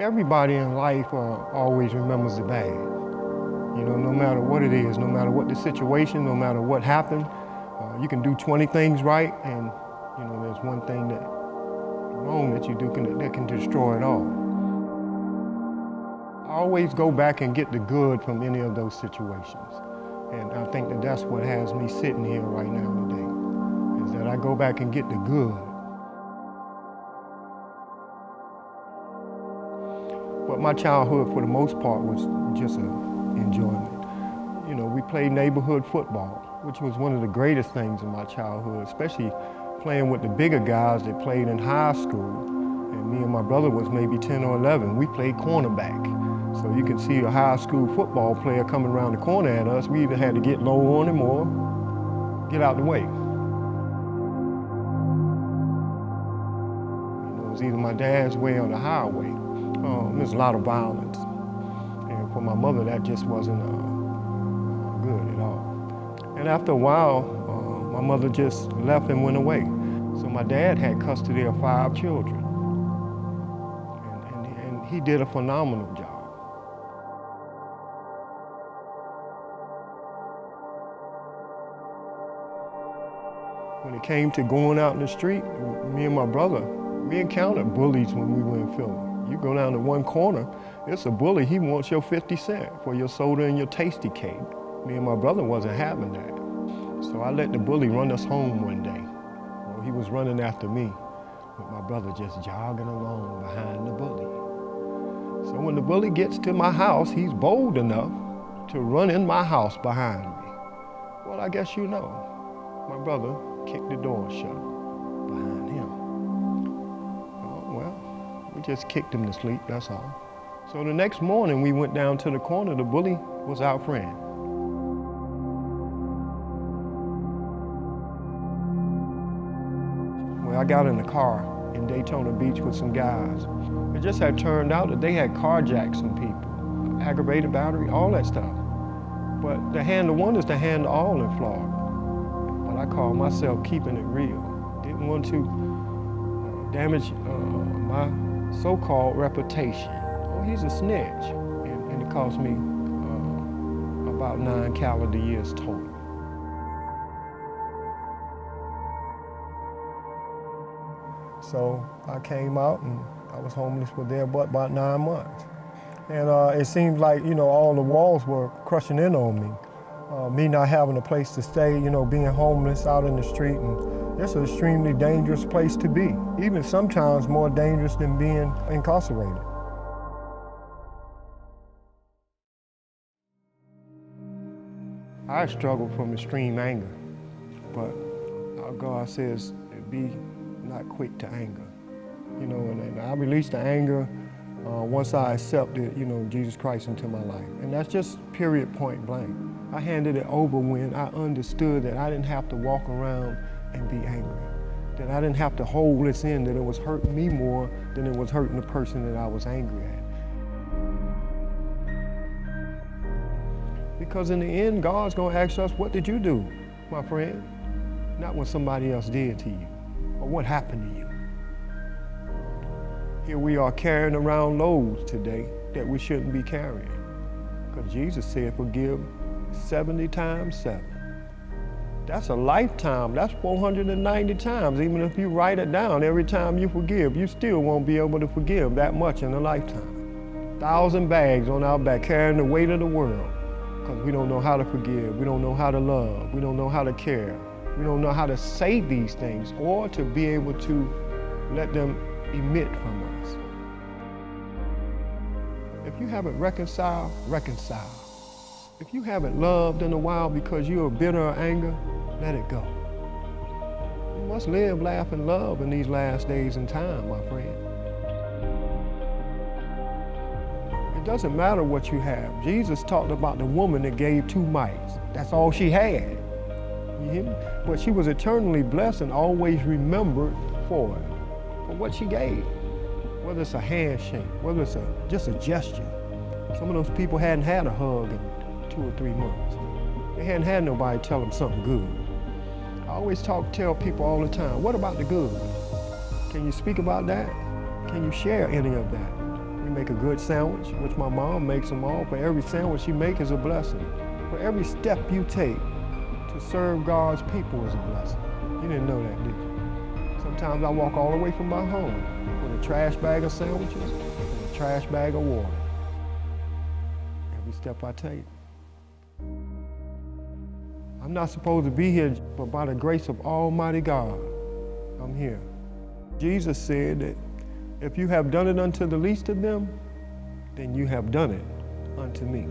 Everybody in life always remembers the bad. You know, no matter what it is, no matter what the situation, no matter what happened, you can do 20 things right, and you know, there's one thing that wrong that you do that can destroy it all. I always go back and get the good from any of those situations. And I think that that's what has me sitting here right now today, is that I go back and get the good. But my childhood, for the most part, was just an enjoyment. You know, we played neighborhood football, which was one of the greatest things in my childhood, especially playing with the bigger guys that played in high school. And me and my brother was maybe 10 or 11. We played cornerback. So you can see a high school football player coming around the corner at us. We either had to get low on him or get out the way. You know, it was either my dad's way or the highway. There's a lot of violence. And for my mother, that just wasn't good at all. And after a while, my mother just left and went away. So my dad had custody of 5 children. And he did a phenomenal job. When it came to going out in the street, me and my brother, we encountered bullies when we were in Philly. You go down to one corner, it's a bully, he wants your 50 cents for your soda and your tasty cake. Me and my brother wasn't having that. So I let the bully run us home one day. Well, he was running after me, with my brother just jogging along behind the bully. So when the bully gets to my house, he's bold enough to run in my house behind me. Well, I guess you know, my brother kicked the door shut behind him. Well, we just kicked him to sleep, that's all. So the next morning we went down to the corner, the bully was our friend. Well, I got in the car in Daytona Beach with some guys. It just had turned out that they had carjacked some people, aggravated battery, all that stuff. But to handle one is to handle all in Florida. But I call myself keeping it real. Didn't want to damage my so-called reputation. Oh, he's a snitch. And it cost me about 9 calendar years total. So I came out and I was homeless for there but about 9 months. And it seemed like, you know, all the walls were crushing in on me. Me not having a place to stay, you know, being homeless out in the street, and it's an extremely dangerous place to be, even sometimes more dangerous than being incarcerated. I struggled from extreme anger, but our God says, be not quick to anger. You know, and I released the anger once I accepted, you know, Jesus Christ into my life. And that's just period, point blank. I handed it over when I understood that I didn't have to walk around and be angry, that I didn't have to hold this in, that it was hurting me more than it was hurting the person that I was angry at. Because in the end, God's gonna ask us, what did you do, my friend? Not what somebody else did to you, or what happened to you. Here we are carrying around loads today that we shouldn't be carrying. Because Jesus said, forgive 70 times 7. That's a lifetime. That's 490 times. Even if you write it down, every time you forgive, you still won't be able to forgive that much in a lifetime. 1,000 bags on our back carrying the weight of the world because we don't know how to forgive. We don't know how to love. We don't know how to care. We don't know how to say these things or to be able to let them emit from us. If you haven't reconciled, reconcile. If you haven't loved in a while because you're bitter or anger, let it go. You must live, laugh, and love in these last days and time, my friend. It doesn't matter what you have. Jesus talked about the woman that gave 2 mites. That's all she had. You hear me? But she was eternally blessed and always remembered for what she gave. Whether it's a handshake, whether it's just a gesture. Some of those people hadn't had a hug in 2 or 3 months. They hadn't had nobody tell them something good. I always tell people all the time, what about the good? Can you speak about that? Can you share any of that? You make a good sandwich, which my mom makes them all. For every sandwich you make is a blessing. For every step you take to serve God's people is a blessing. You didn't know that, did you? Sometimes I walk all the way from my home with a trash bag of sandwiches and a trash bag of water. Every step I take. I'm not supposed to be here, but by the grace of Almighty God, I'm here. Jesus said that if you have done it unto the least of them, then you have done it unto me.